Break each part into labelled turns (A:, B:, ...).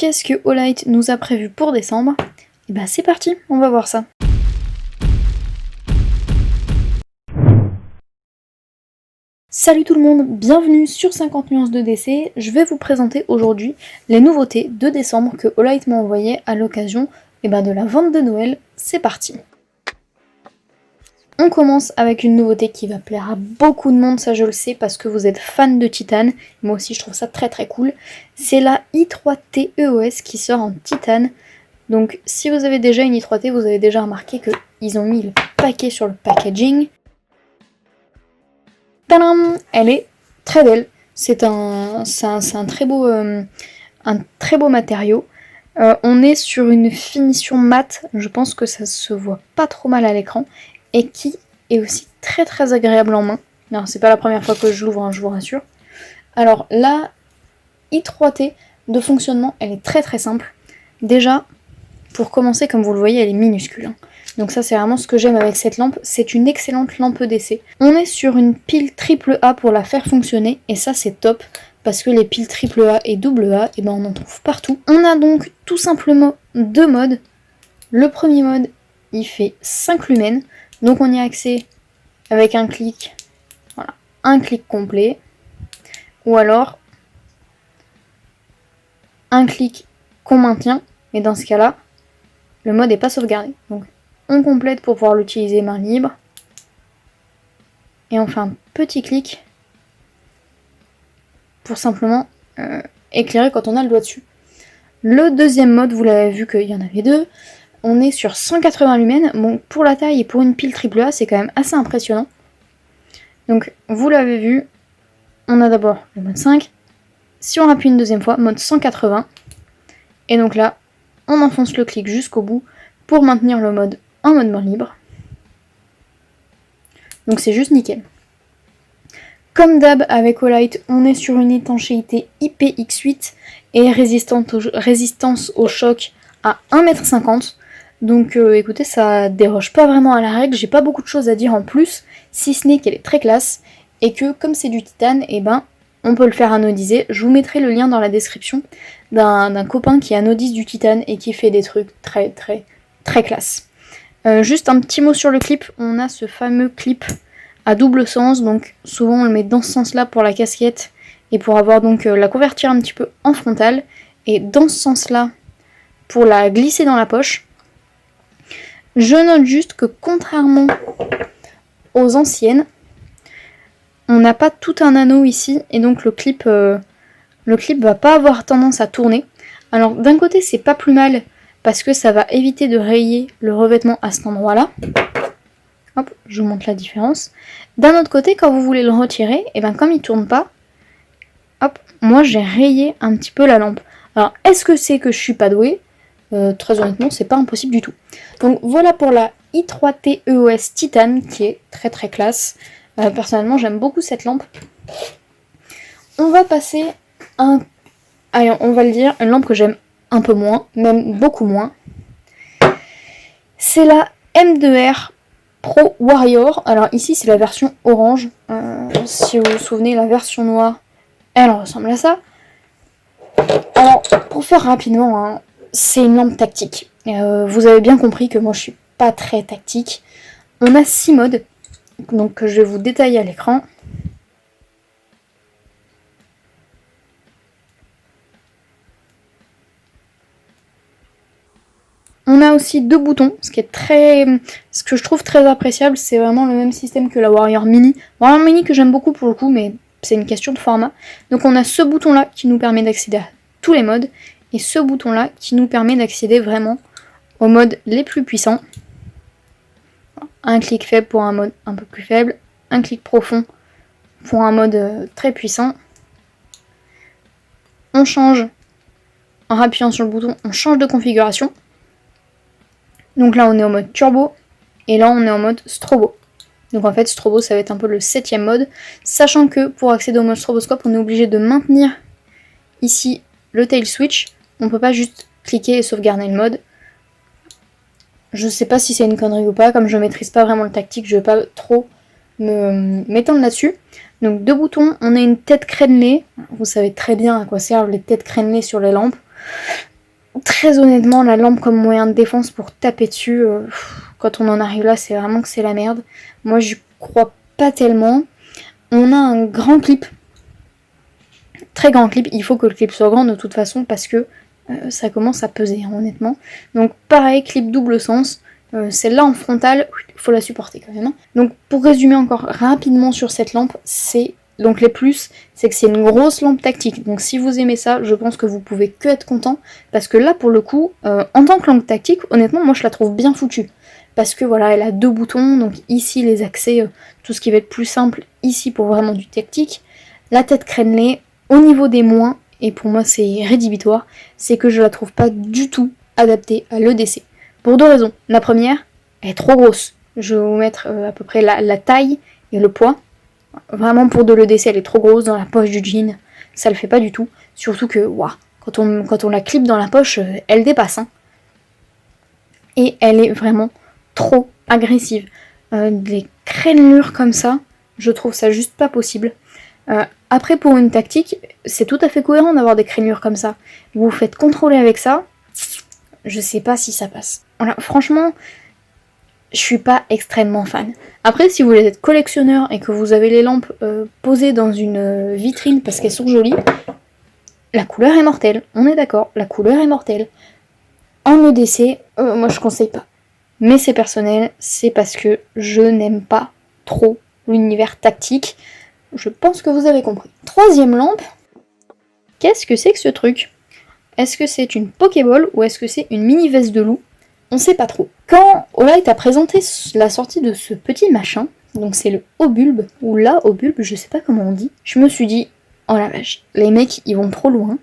A: qu'est-ce que Olight nous a prévu pour décembre? Et bah c'est parti, on va voir ça. Salut tout le monde, bienvenue sur 50 nuances de DC. Je vais vous présenter aujourd'hui les nouveautés de décembre que Olight m'a envoyé à l'occasion de la vente de Noël. C'est parti. On commence avec une nouveauté qui va plaire à beaucoup de monde, ça je le sais, parce que vous êtes fan de titane. Moi aussi je trouve ça très très cool. C'est la i3T EOS qui sort en titane. Donc si vous avez déjà une i3T, vous avez déjà remarqué qu'ils ont mis le paquet sur le packaging. Tadam, elle est très belle. C'est un très beau matériau. On est sur une finition mate, je pense que ça se voit pas trop mal à l'écran. Et qui est aussi très très agréable en main. Alors c'est pas la première fois que je l'ouvre, hein, je vous rassure. Alors la i3T de fonctionnement, elle est très très simple. Déjà, pour commencer, comme vous le voyez, elle est minuscule. Hein. Donc ça c'est vraiment ce que j'aime avec cette lampe, c'est une excellente lampe d'essai. On est sur une pile AAA pour la faire fonctionner, et ça c'est top, parce que les piles AAA et AA, on en trouve partout. On a donc tout simplement deux modes. Le premier mode, il fait 5 lumens. Donc on y a accès avec un clic, voilà, un clic complet, ou alors un clic qu'on maintient, et dans ce cas-là, le mode n'est pas sauvegardé. Donc on complète pour pouvoir l'utiliser main libre, et on fait un petit clic pour simplement éclairer quand on a le doigt dessus. Le deuxième mode, vous l'avez vu qu'il y en avait deux. On est sur 180 lumens, bon pour la taille et pour une pile AAA c'est quand même assez impressionnant. Donc vous l'avez vu, on a d'abord le mode 5, si on appuie une deuxième fois, mode 180, et donc là on enfonce le clic jusqu'au bout pour maintenir le mode en mode main libre. Donc c'est juste nickel. Comme d'hab avec Olight, on est sur une étanchéité IPX8 et résistance au choc à 1,50 m. Donc écoutez, ça déroge pas vraiment à la règle, j'ai pas beaucoup de choses à dire en plus, si ce n'est qu'elle est très classe, et que comme c'est du titane, on peut le faire anodiser. Je vous mettrai le lien dans la description d'un copain qui anodise du titane et qui fait des trucs très très très classe. Juste un petit mot sur le clip, on a ce fameux clip à double sens, donc souvent on le met dans ce sens là pour la casquette, et pour avoir donc la convertir un petit peu en frontale, et dans ce sens là pour la glisser dans la poche. Je note juste que contrairement aux anciennes, on n'a pas tout un anneau ici, et donc le clip va pas avoir tendance à tourner. Alors d'un côté c'est pas plus mal, parce que ça va éviter de rayer le revêtement à cet endroit là. Hop, je vous montre la différence. D'un autre côté, quand vous voulez le retirer, comme il tourne pas, hop, moi j'ai rayé un petit peu la lampe. Alors est-ce que c'est que je suis pas douée ? Très honnêtement, c'est pas impossible du tout. Donc voilà pour la i3T EOS Titane qui est très très classe. Personnellement, j'aime beaucoup cette lampe. On va passer allez, on va le dire, une lampe que j'aime un peu moins, même beaucoup moins. C'est la M2R Pro Warrior. Alors ici, c'est la version orange. Si vous vous souvenez, la version noire, elle ressemble à ça. Alors, pour faire rapidement, hein, c'est une lampe tactique. Vous avez bien compris que moi je suis pas très tactique. On a 6 modes, donc que je vais vous détailler à l'écran. On a aussi 2 boutons, ce que je trouve très appréciable, c'est vraiment le même système que la Warrior Mini. Warrior Mini que j'aime beaucoup pour le coup, mais c'est une question de format. Donc on a ce bouton là qui nous permet d'accéder à tous les modes, et ce bouton là qui nous permet d'accéder vraiment aux modes les plus puissants. Un clic faible pour un mode un peu plus faible, un clic profond pour un mode très puissant. On change, en appuyant sur le bouton, on change de configuration. Donc là on est en mode turbo, et là on est en mode strobo. Donc en fait strobo ça va être un peu le 7ème mode, sachant que pour accéder au mode stroboscope on est obligé de maintenir ici le tail switch. On peut pas juste cliquer et sauvegarder le mode. Je sais pas si c'est une connerie ou pas, comme je maîtrise pas vraiment le tactique, je vais pas trop m'étendre là-dessus. Donc 2 boutons, on a une tête crénelée, vous savez très bien à quoi servent les têtes crénelées sur les lampes. Très honnêtement, la lampe comme moyen de défense pour taper dessus, quand on en arrive là, c'est vraiment que c'est la merde. Moi, je crois pas tellement. On a un grand clip. Très grand clip. Il faut que le clip soit grand de toute façon parce que ça commence à peser, hein, honnêtement. Donc pareil, clip double sens. Celle-là en frontale, faut la supporter quand même. Hein. Donc pour résumer encore rapidement sur cette lampe, c'est donc les plus, c'est que c'est une grosse lampe tactique. Donc si vous aimez ça, je pense que vous pouvez que être content. Parce que là, pour le coup, en tant que lampe tactique, honnêtement, moi je la trouve bien foutue. Parce que voilà, elle a 2 boutons, donc ici les accès, tout ce qui va être plus simple, ici pour vraiment du tactique. La tête crénelée, au niveau des moins, et pour moi c'est rédhibitoire, c'est que je la trouve pas du tout adaptée à l'EDC. Pour 2 raisons. La première, elle est trop grosse. Je vais vous mettre à peu près la taille et le poids. Vraiment pour de l'EDC, elle est trop grosse dans la poche du jean. Ça le fait pas du tout. Surtout que, waouh, quand on la clip dans la poche, elle dépasse. Hein. Et elle est vraiment trop agressive. Des crénelures comme ça, je trouve ça juste pas possible. Après, pour une tactique, c'est tout à fait cohérent d'avoir des crénelures comme ça. Vous vous faites contrôler avec ça, je sais pas si ça passe. Voilà, franchement, je suis pas extrêmement fan. Après, si vous voulez être collectionneur et que vous avez les lampes posées dans une vitrine parce qu'elles sont jolies, la couleur est mortelle. On est d'accord, la couleur est mortelle. En EDC, moi je conseille pas. Mais c'est personnel, c'est parce que je n'aime pas trop l'univers tactique. Je pense que vous avez compris. 3e lampe, qu'est-ce que c'est que ce truc? Est-ce que c'est une Pokéball ou est-ce que c'est une mini veste de loup? On sait pas trop. Quand Olight a présenté la sortie de ce petit machin, donc c'est le Obulbe, ou la Obulbe, je sais pas comment on dit, je me suis dit, oh la vache, les mecs ils vont trop loin,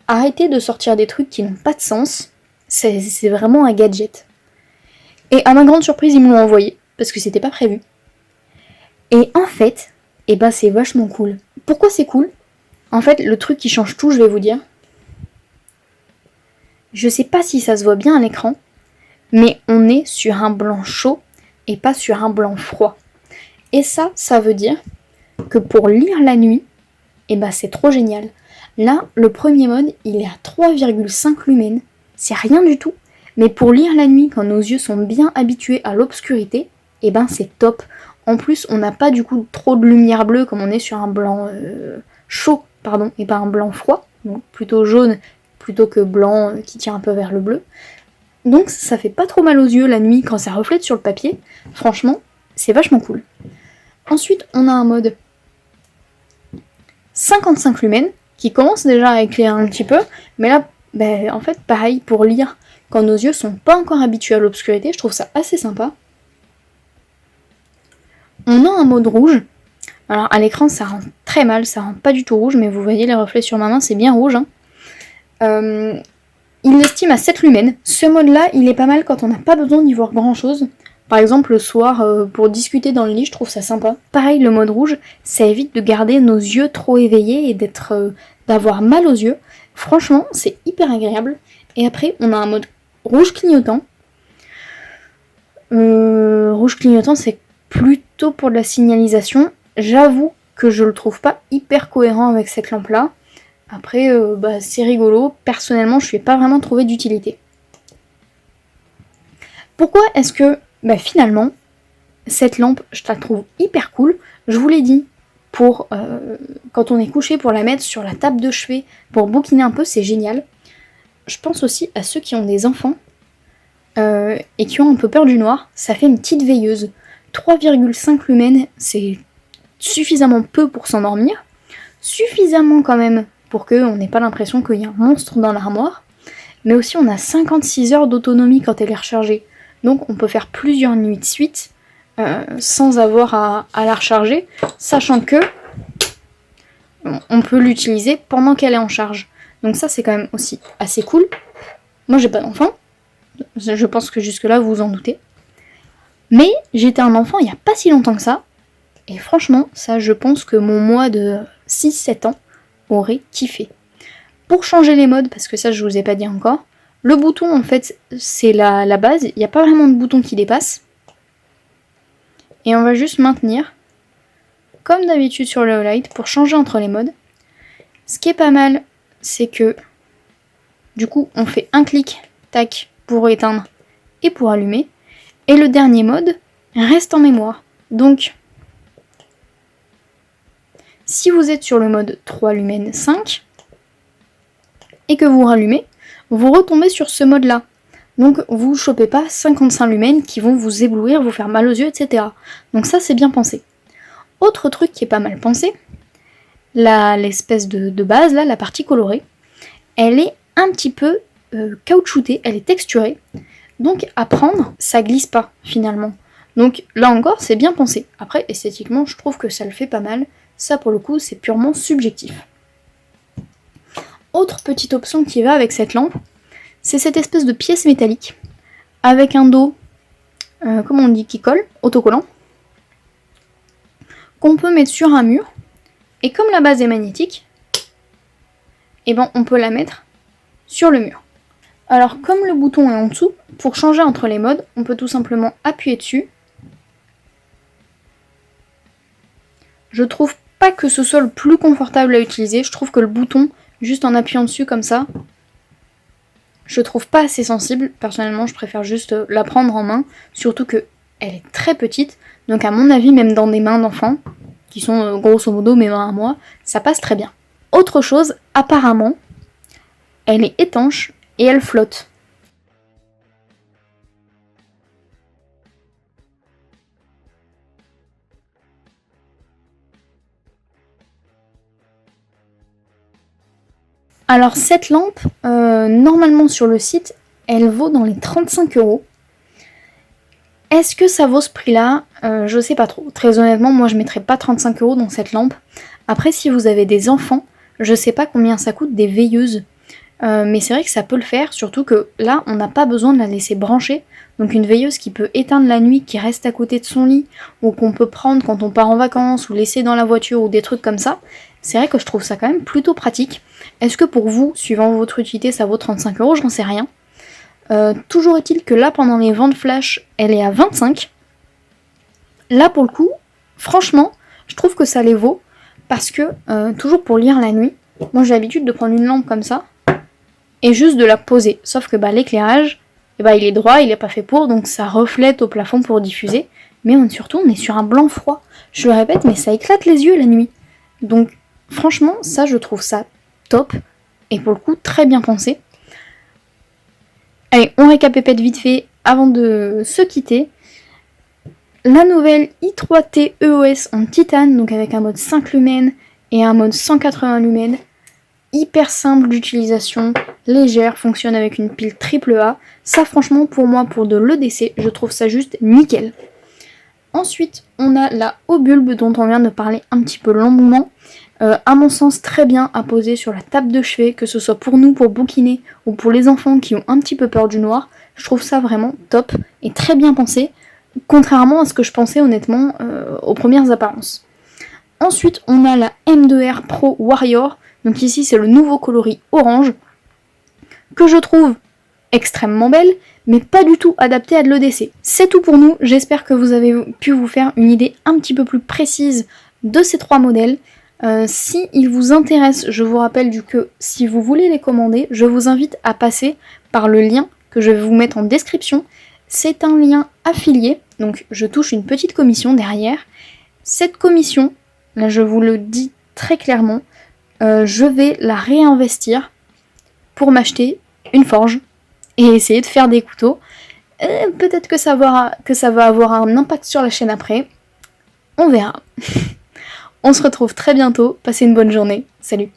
A: arrêtez de sortir des trucs qui n'ont pas de sens, c'est vraiment un gadget. Et à ma grande surprise, ils me l'ont envoyé, parce que c'était pas prévu. Et en fait, c'est vachement cool. Pourquoi c'est cool? En fait, le truc qui change tout, je vais vous dire. Je sais pas si ça se voit bien à l'écran, mais on est sur un blanc chaud et pas sur un blanc froid. Et ça veut dire que pour lire la nuit, c'est trop génial. Là, le premier mode, il est à 3,5 lumens. C'est rien du tout. Mais pour lire la nuit, quand nos yeux sont bien habitués à l'obscurité, c'est top. En plus, on n'a pas du coup trop de lumière bleue comme on est sur un blanc chaud, et pas un blanc froid. Donc plutôt jaune plutôt que blanc qui tire un peu vers le bleu. Donc ça fait pas trop mal aux yeux la nuit quand ça reflète sur le papier. Franchement, c'est vachement cool. Ensuite, on a un mode 55 lumens qui commence déjà à éclairer un petit peu. Mais là, en fait, pareil, pour lire, quand nos yeux sont pas encore habitués à l'obscurité, je trouve ça assez sympa. On a un mode rouge. Alors à l'écran ça rend très mal, ça rend pas du tout rouge, mais vous voyez les reflets sur ma main, c'est bien rouge. Hein. Il l'estime à 7 lumens. Ce mode là, il est pas mal quand on n'a pas besoin d'y voir grand chose. Par exemple le soir, pour discuter dans le lit, je trouve ça sympa. Pareil, le mode rouge, ça évite de garder nos yeux trop éveillés et d'avoir mal aux yeux. Franchement, c'est hyper agréable. Et après, on a un mode rouge clignotant. Rouge clignotant, c'est plutôt pour de la signalisation. J'avoue que je le trouve pas hyper cohérent avec cette lampe là. Après c'est rigolo, personnellement je ne lui ai pas vraiment trouvé d'utilité. Pourquoi est-ce que finalement cette lampe je la trouve hyper cool? Je vous l'ai dit, pour quand on est couché, pour la mettre sur la table de chevet, pour bouquiner un peu, c'est génial. Je pense aussi à ceux qui ont des enfants et qui ont un peu peur du noir, ça fait une petite veilleuse. 3,5 lumens, c'est suffisamment peu pour s'endormir, suffisamment quand même pour qu'on n'ait pas l'impression qu'il y a un monstre dans l'armoire, mais aussi on a 56 heures d'autonomie quand elle est rechargée. Donc on peut faire plusieurs nuits de suite sans avoir à la recharger, sachant que on peut l'utiliser pendant qu'elle est en charge. Donc ça c'est quand même aussi assez cool. Moi j'ai pas d'enfant, je pense que jusque là vous vous en doutez. Mais j'étais un enfant il n'y a pas si longtemps que ça, et franchement, ça je pense que mon moi de 6-7 ans aurait kiffé. Pour changer les modes, parce que ça je vous ai pas dit encore, le bouton en fait c'est la base, il n'y a pas vraiment de bouton qui dépasse. Et on va juste maintenir, comme d'habitude sur le Olight, pour changer entre les modes. Ce qui est pas mal, c'est que Du coup, on fait un clic, tac, pour éteindre et pour allumer. Et le dernier mode reste en mémoire. Donc, si vous êtes sur le mode 3 lumens 5 et que vous rallumez, vous retombez sur ce mode-là. Donc, vous ne chopez pas 55 lumens qui vont vous éblouir, vous faire mal aux yeux, etc. Donc ça, c'est bien pensé. Autre truc qui est pas mal pensé, l'espèce de base, là, la partie colorée, elle est un petit peu caoutchoutée, elle est texturée. Donc à prendre, ça glisse pas finalement. Donc là encore, c'est bien pensé. Après, esthétiquement, je trouve que ça le fait pas mal. Ça, pour le coup, c'est purement subjectif. Autre petite option qui va avec cette lampe, c'est cette espèce de pièce métallique avec un dos, comment on dit, qui colle, autocollant, qu'on peut mettre sur un mur. Et comme la base est magnétique, et ben on peut la mettre sur le mur. Alors comme le bouton est en dessous, pour changer entre les modes, on peut tout simplement appuyer dessus. Je trouve pas que ce soit le plus confortable à utiliser, je trouve que le bouton, juste en appuyant dessus comme ça, je trouve pas assez sensible. Personnellement, je préfère juste la prendre en main, surtout que elle est très petite, donc à mon avis, même dans des mains d'enfants, qui sont grosso modo mes mains à moi, ça passe très bien. Autre chose, apparemment, elle est étanche et elle flotte. Alors cette lampe, normalement sur le site, elle vaut dans les 35 €. Est-ce que ça vaut ce prix-là? Je sais pas trop. Très honnêtement, moi je mettrais pas 35 € dans cette lampe. Après, si vous avez des enfants, je sais pas combien ça coûte des veilleuses. Mais c'est vrai que ça peut le faire, surtout que là, on n'a pas besoin de la laisser brancher. Donc une veilleuse qui peut éteindre la nuit, qui reste à côté de son lit, ou qu'on peut prendre quand on part en vacances, ou laisser dans la voiture, ou des trucs comme ça, c'est vrai que je trouve ça quand même plutôt pratique. Est-ce que pour vous, suivant votre utilité, ça vaut 35 €? J'en sais rien. Toujours est-il que là, pendant les ventes flash, elle est à 25. Là, pour le coup, franchement, je trouve que ça les vaut, parce que, toujours pour lire la nuit, moi j'ai l'habitude de prendre une lampe comme ça, et juste de la poser. Sauf que l'éclairage, il est droit, il n'est pas fait pour, donc ça reflète au plafond pour diffuser. Mais surtout, on est sur un blanc froid. Je le répète, mais ça éclate les yeux la nuit. Donc franchement, ça, je trouve ça top. Et pour le coup, très bien pensé. Allez, on récapépète vite fait avant de se quitter. La nouvelle i3T EOS en titane, donc avec un mode 5 lumens et un mode 180 lumens. Hyper simple d'utilisation, légère, fonctionne avec une pile AAA. Ça franchement pour moi, pour de l'EDC, je trouve ça juste nickel. Ensuite, on a la haut bulbe dont on vient de parler un petit peu longuement. À mon sens, très bien à poser sur la table de chevet, que ce soit pour nous, pour bouquiner, ou pour les enfants qui ont un petit peu peur du noir. Je trouve ça vraiment top et très bien pensé, contrairement à ce que je pensais honnêtement aux premières apparences. Ensuite, on a la M2R Pro Warrior. Donc ici, c'est le nouveau coloris orange, que je trouve extrêmement belle, mais pas du tout adaptée à de l'EDC. C'est tout pour nous, j'espère que vous avez pu vous faire une idée un petit peu plus précise de ces trois modèles. Si ils vous intéressent, je vous rappelle que si vous voulez les commander, je vous invite à passer par le lien que je vais vous mettre en description. C'est un lien affilié, donc je touche une petite commission derrière. Cette commission, là je vous le dis très clairement, je vais la réinvestir pour m'acheter une forge et essayer de faire des couteaux. Peut-être que ça va avoir un impact sur la chaîne après. On verra. On se retrouve très bientôt. Passez une bonne journée. Salut.